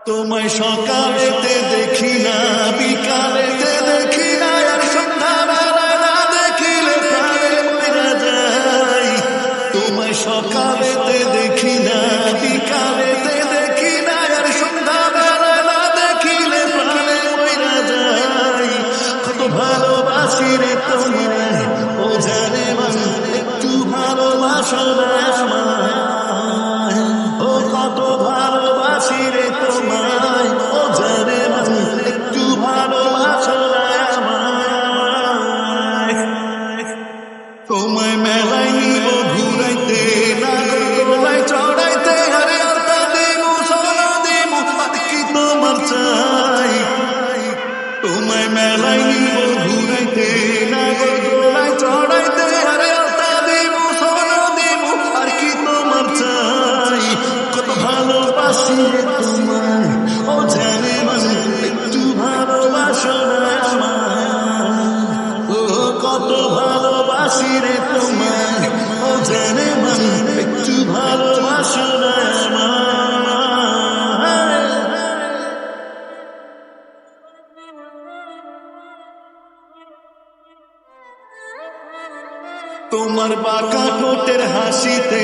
তোমায় সকালেতে দেখি না, বিকালেতে দেখি না, আর সন্ধ্যাবেলা না দেখিলে প্রাণে মইরা যাই। তোমায় সকালেতে দেখি না, বিকালেতে দেখি না, আর সন্ধ্যাবেলা না দেখিলে প্রাণে মইরা যাই। কত ভালোবাসি রে তোমায়, ও জানে মন, একটু ভালোবাসো না আমায়। ও কত ভালোবাসি রে তোমায়, ও জানে মন, একটু ভালোবাসো না আমায়। তোমায় মেলায় নিব ঘুরাইতে, নাগরদোলায় চড়াইতে, আরে আলতা দিমু, সোনা দিমু, আর কি তোমার চাই। তোমায় মেলায় নিব ঘুরাইতে, নাগরদোলায় চড়াইতে, আরে আলতা দিমু, সোনা দিমু, আর কি তোমার চাই। কত ভালোবাসি রে তোমায়, ও জানে মন, একটু ভালোবাসো না আমায়। ও কত ভালোবাসি রে তোমায়, ও জানে মন, একটু ভালোবাসো না আমায়। তোমার বাঁকা ঠোঁটের হাসিতে